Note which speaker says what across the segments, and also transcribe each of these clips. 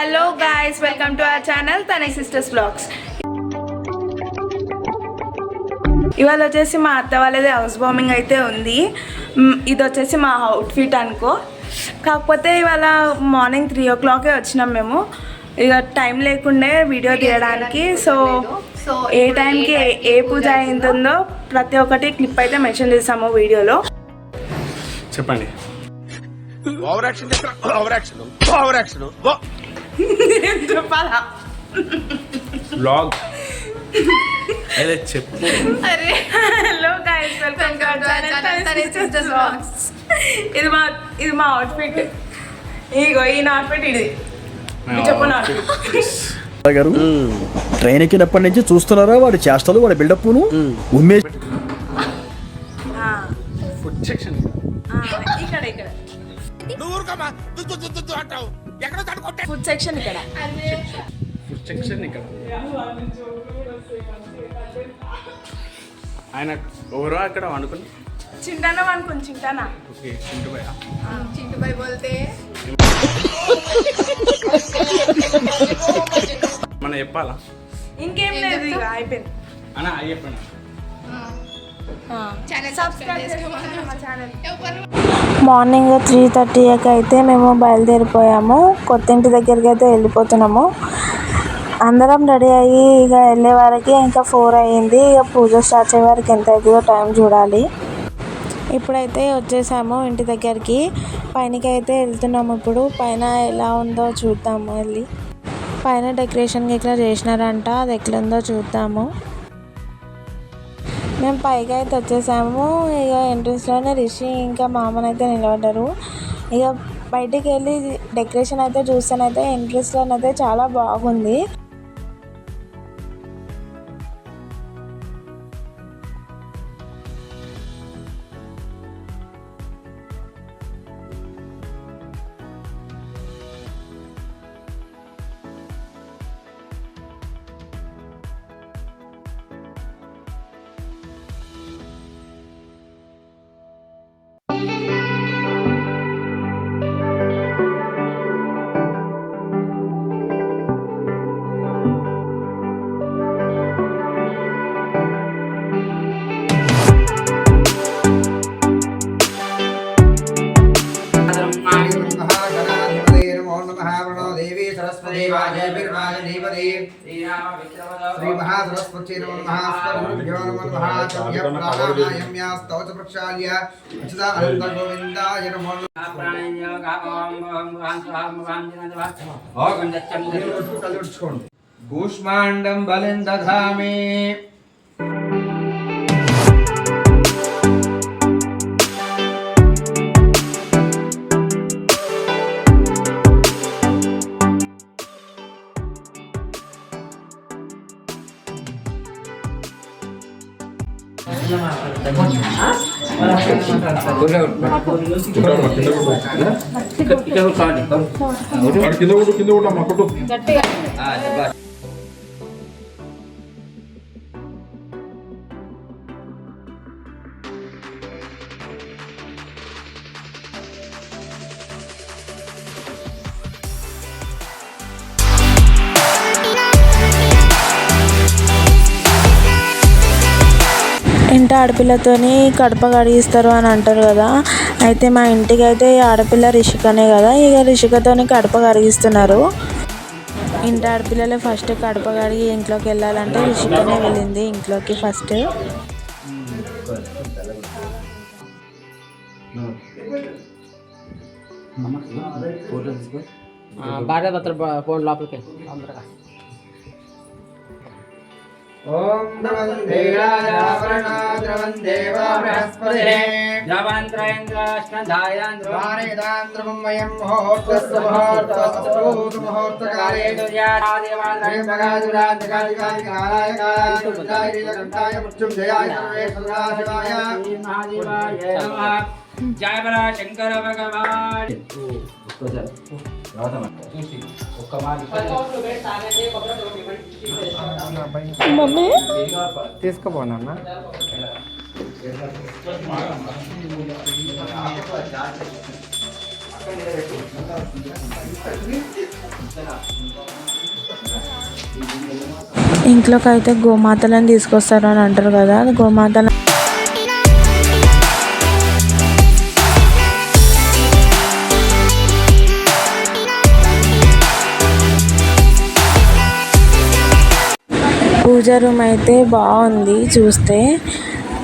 Speaker 1: Hello guys, welcome to our channel Tanai sisters vlogs. ఇవాళ వచ్చేసి మా అత్త వాళ్ళది హౌస్ వార్మింగ్ అయితే ఉంది. ఇది వచ్చేసి మా అవుట్ఫిట్ అనుకో. కాకపోతే ఇవాళ మార్నింగ్ 3 o'clock వచ్చినాం మేము. ఇక టైం లేకుండే వీడియో తీయడానికి. సో ఏ టైంకి ఏ పూజ అయిందో ప్రతి ఒక్కటి క్లిప్ అయితే మెన్షన్ చేసాము వీడియోలో.
Speaker 2: చెప్పండి.
Speaker 1: చెప్పాలా
Speaker 2: వ్లాగ్ అదే చెప్పు.
Speaker 1: అరే hello guys, welcome to our channel Tanai sisters vlogs. ఇది మా అవుట్ఫిట్. ఇగో ఈ అవుట్ఫిట్ ఇది చెప్పు.
Speaker 3: గారు ట్రైన్ ఎక్కినప్పటి నుంచి చూస్తున్నారా వాడి చేష్టలు, వాడి బిల్డప్ను ఉమ్మేసి
Speaker 2: ఫుడ్ సెక్షన్
Speaker 1: ఇక్కడ ఫుడ్ సెక్షన్ ఇక్కడ
Speaker 2: ఆయన ఎవరో అక్కడ వండుకుని
Speaker 1: చింటానా అనుకుని చింటానా.
Speaker 2: ఓకే, చింటుబాయ్.
Speaker 1: చింటుబాయ్ బోల్తే
Speaker 2: మనం చెప్పాలా?
Speaker 1: ఇంకేం లేదు, ఇక అయిపోయింది.
Speaker 2: అన్నా అయ్యి చెప్పండి.
Speaker 4: మార్నింగ్ 3:30కి అయితే మేము బయలుదేరిపోయాము. కొత్త ఇంటి దగ్గరికి అయితే వెళ్ళిపోతున్నాము. అందరం రెడీ అయ్యి ఇక వెళ్ళే వారికి ఇంకా 4 అయ్యింది. ఇక పూజ స్టార్ట్ అయ్యే వారికి ఎంత అవుతుందో టైం చూడాలి. ఇప్పుడైతే వచ్చేసాము ఇంటి దగ్గరికి. పైనకి అయితే వెళ్తున్నాము. ఇప్పుడు పైన ఎలా ఉందో చూద్దాము. వెళ్ళి పైన డెకరేషన్ ఇట్లా చేసినారంట, అది ఎట్లుందో చూద్దాము. మేము పైకి అయితే వచ్చేసాము. ఇక ఎంట్రన్స్లోనే రిషి ఇంకా మామనైతే నిలబడ్డారు. ఇక బయటికి వెళ్ళి డెకరేషన్ అయితే చూస్తానైతే ఎంట్రన్స్లోనైతే చాలా బాగుంది.
Speaker 5: श्री महासरस्वती नमो नमः स्वरूभ्यो नमो नमः चम्य प्राणायाम्या स्तोत्र प्रक्षाल्य अच्युता अनंत गोविंदाय नमो नमः प्राणायाम गामों भगवान स्वाहा भगवान जिनदवा भोगं दच्चम दच्चोंड कूष्मांडं बलिं दधामि.
Speaker 2: కింద కూడా మక్కడు.
Speaker 4: ఇంటి ఆడపిల్లతోని కడప కడిగిస్తారు అని అంటారు కదా. అయితే మా ఇంటికి అయితే ఆడపిల్ల రిషికనే కదా. ఇక రిషికతోని కడప కడిగిస్తున్నారు. ఇంటి ఆడపిల్లలే ఫస్ట్ కడప కడిగి ఇంట్లోకి వెళ్ళాలంటే రిషికనే వెళ్ళింది ఇంట్లోకి ఫస్ట్.
Speaker 6: భార్యాభర్తల ఫోన్ లోపలికి అందరూ.
Speaker 5: ओम द्रवंदे राजावरणा द्रवंदे वा बृहस्पतिः द्रवंत्रयन्द्राष्टधायान्द्रवारेदान्द्रमयं मुहूर्तस्य मुहूर्तस्तु मुहूर्तकाले दुर्यादिवादरान्तकालिकालिकालाय कालाय मृत्युञ्जयाय सर्वे सदाशिवाय महादेवाय नमः. जय बला शंकर भगवान.
Speaker 4: మమ్మీ
Speaker 6: తీసుకుపోనా
Speaker 5: అక్కడ
Speaker 4: ఇంట్లోకి అయితే గోమాతలను తీసుకొస్తారు అని అంటారు కదా, గోమాతలను పూజ రూమ్ అయితే బాగుంది చూస్తే,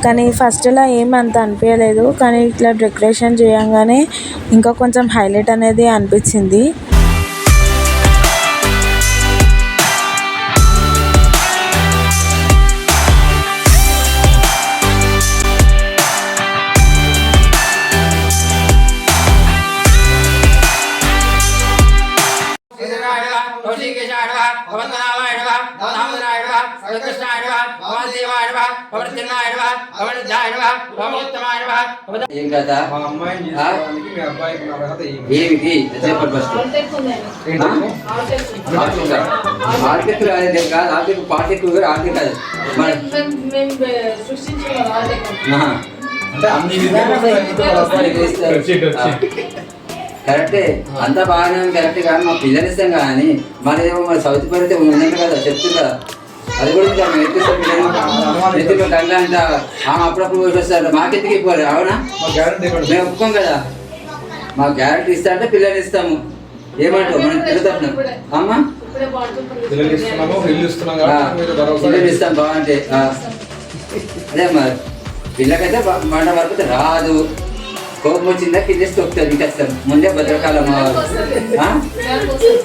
Speaker 4: కానీ ఫస్ట్లో ఏమంత అనిపించలేదు, కానీ ఇట్లా డెకరేషన్ చేయంగానే ఇంకా కొంచెం హైలైట్ అనేది అనిపించింది.
Speaker 7: ఏం కదా
Speaker 5: మా అమ్మాయిని చేసుకోవడానికి మీ అబ్బాయికి ఉన్న అర్హత ఏమి?
Speaker 7: ఏమిటి చెప్పండి ఫస్ట్ ఆర్టికల్ అదే కాదు, ఆర్టికల్ పార్టికల్ వేరు, ఆర్టికల్ కాదు
Speaker 5: అంటే అన్ని
Speaker 7: కరెక్టే, అంతా బాగానే ఉంది కరెక్ట్, కానీ మా పిల్లలు ఇస్తాం కానీ మరేమో మరి సౌత్ పడితే ఉందంట కదా, చెప్తుందా అది కూడా ఇంకా మేము ఎత్తిస్తాం పిల్లలు ఎత్తిలో కంగా అంట ఆమె అప్పుడప్పుడు పోయి వస్తారు, మాకెత్తికి ఇవ్వాలి అవునా, మేము ఒప్పుకోం కదా, మా గ్యారెంటీ ఇస్తా అంటే పిల్లలు ఇస్తాము, ఏమంటావు మనం తిరుగుతాం అమ్మా
Speaker 5: పిల్లలు ఇస్తున్నాము, ఇల్లు ఇస్తున్నాం కదా, మీరు భరోసా
Speaker 7: పిల్లలు ఇస్తాం బాగుంటే అదే మరి పిల్లకైతే మాట వరకు రాదు, కోపం వచ్చిందా పిల్లేసి తొక్కుతారు ఇంకా వస్తారు, ముందే భద్రకాలం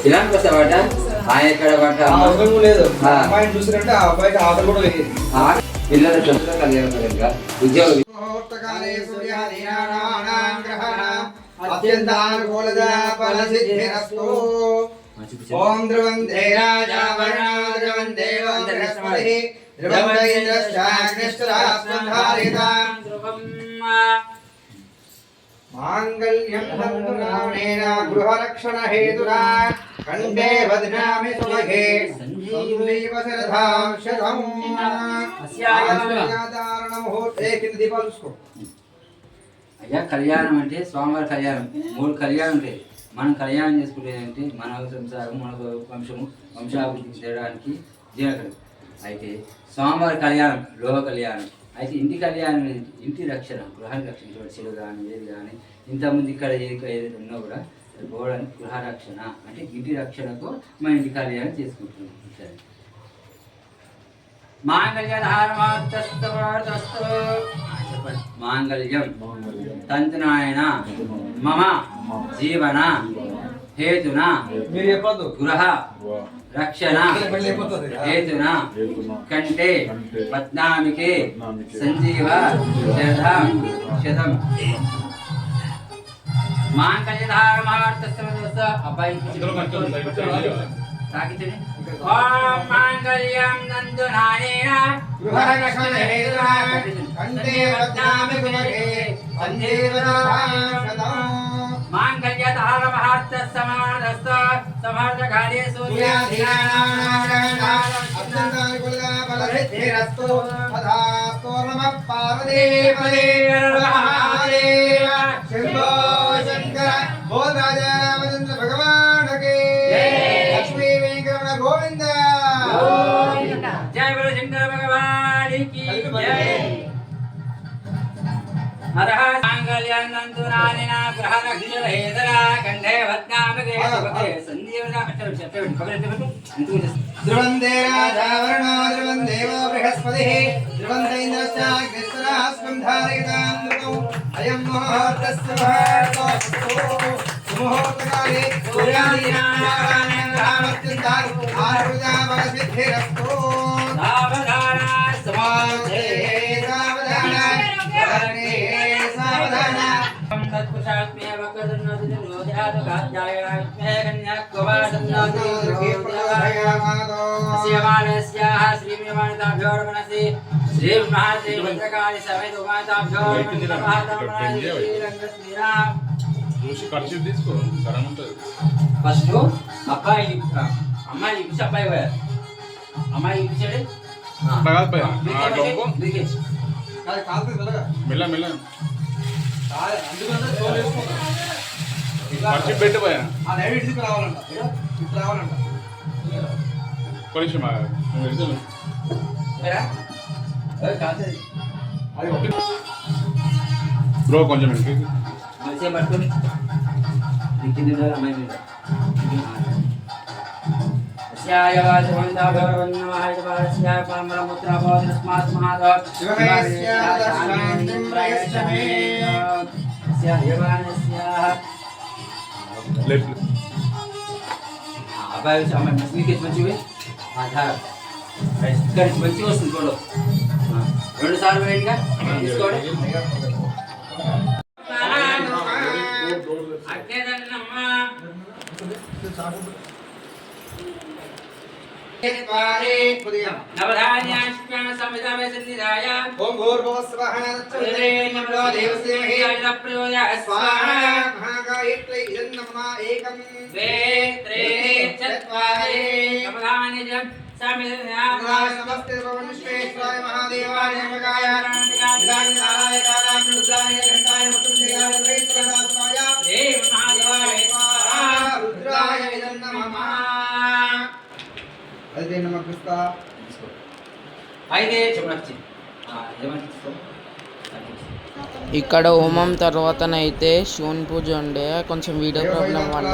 Speaker 7: ఇలాంటి వస్తావాట ఆయన ఎక్కడ పట్ట
Speaker 5: అవసరం లేదు. మా అమ్మాయిని చూసినట్టే ఆ అబ్బాయికి ఆశ కూడా లేదు.
Speaker 7: పిల్లల తొందరగా కలిగారు ఉద్యోగం
Speaker 5: ముహూర్తకాలే సూర్యాదీనానాం గ్రహాణాం అత్యంతానుకూలత ఫలసిద్ధిరస్తు. ఓం ధ్రువంతే రాజా వరుణో ధ్రువం దేవో బృహస్పతిః ధ్రువం ఇంద్రశ్చాగ్నిశ్చరాస్పంధారితాం మాంగళ్యం తంతునామేన గృహరక్షణ హేతునా కంఠే బధ్నామి సుమఘే సంజీవ శరధాం శతం. అస్యాధారణ ముహూర్తే కింద దీపాలు చూసుకో.
Speaker 7: అయ్యా కళ్యాణం అంటే స్వామివారి కళ్యాణం, 3 కళ్యాణం ఉంటాయి. మనం కళ్యాణం చేసుకునేదంటే మన సంసారం, మన వంశాభివృద్ధి చేయడానికి జీవనం. అయితే స్వామివారి కళ్యాణం లోక కళ్యాణం, అయితే ఇంటి కళ్యాణం ఇంటి రక్షణ, గృహానికి రక్షణ, చెడు కానీ ఏది కానీ ఇంతకుముందు ఇక్కడ ఏదైతే ఉన్నా కూడా పోవడానికి గృహ రక్షణ అంటే ఇంటి రక్షణకు మన ఇంటి కళ్యాణం చేసుకుంటున్నాం. మాంగళ్యం తంతునాయన మమ జీవన హేతున
Speaker 5: మీరు చెప్పొద్దు.
Speaker 7: గృహ రక్షణ హేతున కంటే పద్నామికే సంజీవ శతం మాంగళ్యధారమార్థ అబ్బాయి తాకించండి. ఓం మాంగళ్యం నందునానేన
Speaker 5: గృహరక్షణ హేతునా కంఠే బధ్నామి సుమఘే సంజీవ శతం.
Speaker 7: మాంగళ్యధారమార్థ సమానస్త సమర్థకాలే
Speaker 5: అత్యంతానుకూలత ఫలసిద్ధిరస్తు. తథాస్తు. నమః పార్వతీపదే శంభో శంకర బోల్ రాజా రామచంద్ర భగవాన్ కి లక్ష్మీ వెంకటరమణ గోవింద.
Speaker 7: జయ బోలో శంకర భగవానికి జయ. హరః మాంగళ్యానందునానిన గ్రహరక్షణ హేతర కంఠే భద్నామికే సుభగే సంజీవన
Speaker 5: ధ్రువందే రాజా వరుణో ధ్రువం దేవో బృహస్పతిః ధ్రువం ఇంద్రశ్చాగ్నిశ్చరాస్పంధారితాం ధ్రువం అయం ముహూర్తస్య ముహూర్తకాలే సూర్యాదీనామత్యంతానుకూలత
Speaker 7: సావధాన సమాధే
Speaker 5: సావధాన.
Speaker 7: తత్పురుషాత్మే వక్రదున్నోతి నోధ్యాదు గాధ్యాయనాత్మే కన్యాకుమారదున్నోతి అస్యమానస్యాః శ్రీమివాణితాభ్యోర్మనసి శ్రీమహాశ్రీ భద్రకాళి సమేత ఉమాతాభ్యో ఫస్ట్ అబ్బాయి అమ్మాయి ఇప్పించి అబ్బాయి పోయారు, అమ్మాయి ఇప్పించాడు
Speaker 2: మెల్ల మెల్ల
Speaker 5: పెట్టిపోయా. ఆ లైవ్ ఇటు రావాలంట, ఇటు రావాలంట.
Speaker 2: కొంచెం బ్రో కొంచెం
Speaker 7: మంచిగా పట్టుకొని దిక్కింది అమ్మాయి మీద అబ్బాయి అమ్మాయి మంచివి ఇక్కడ మంచిగా వస్తుంది చూడు 2 సార్లు వేడిగా తీసుకోండి
Speaker 5: ఓం భూర్భువస్వః తత్సవితుర్వరేణ్యం దేవస్య ధీమహి స్వాహా మహాగాయత్రీ ఇదం నమః ఏకం ద్వే త్రే చత్వారి నమః నమస్తే భగవన్ విశ్వేశ్వరాయ మహాదేవాయ నమః జ్ఞానాయ కాలాయ రుద్రాయ ఘంటాయ మృత్యుంజయాయ వైశ్వరాయ శ్రీ మహాదేవాయ స్వాహా రుద్రాయ ఇదం నమః అదే నమః
Speaker 7: అయితే చెప్పండి ఏమంటే
Speaker 6: ఇక్కడ హోమం తర్వాతనైతే శివుని పూజ ఉండే కొంచెం వీడియో ప్రాబ్లం వల్ల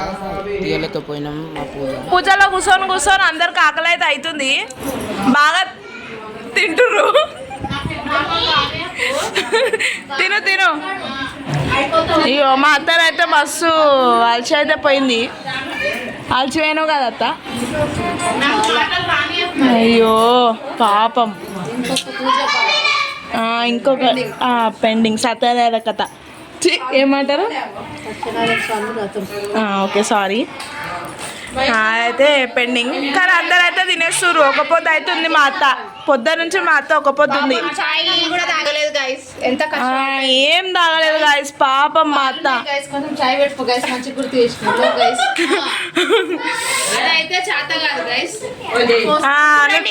Speaker 6: తీయలేకపోయినాం మా పూజ.
Speaker 1: పూజలో కూర్చొని అందరికి ఆకలి అయితే అవుతుంది, బాగా తింటుర్రు. తిను అయ్యో మా అత్తనైతే మస్తు అలసి అయితే పోయింది. అలసిపోయినావు కదా అత్త. అయ్యో పాపం. ఇంకొక పెండింగ్ సత్యనారాయణ కథ ఏమంటారు. ఓకే సారీ, అయితే పెండింగ్. కానీ అందరైతే తినేస్తుర్రు. ఒక పొద్దు అవుతుంది. మా అత్త పొద్దు నుంచి మా అత్త ఒక పొద్దు ఉంది.
Speaker 8: కూడా తాగలేదు గైస్. ఎంత
Speaker 1: ఏం తాగలేదు గైస్, పాపం మా అత్త.
Speaker 8: కొంచెం చాయ్ పెట్టుకో గైస్, మంచి గుర్తు చేసినారు గైస్. అదైతే చేత కాదు గైస్.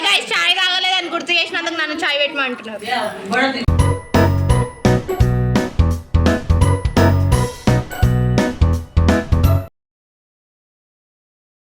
Speaker 8: గైస్ చాయ్ తాగలేదు అని గుర్తు చేసినందుకు నన్ను చాయ్ పెట్టమంటున్నారు.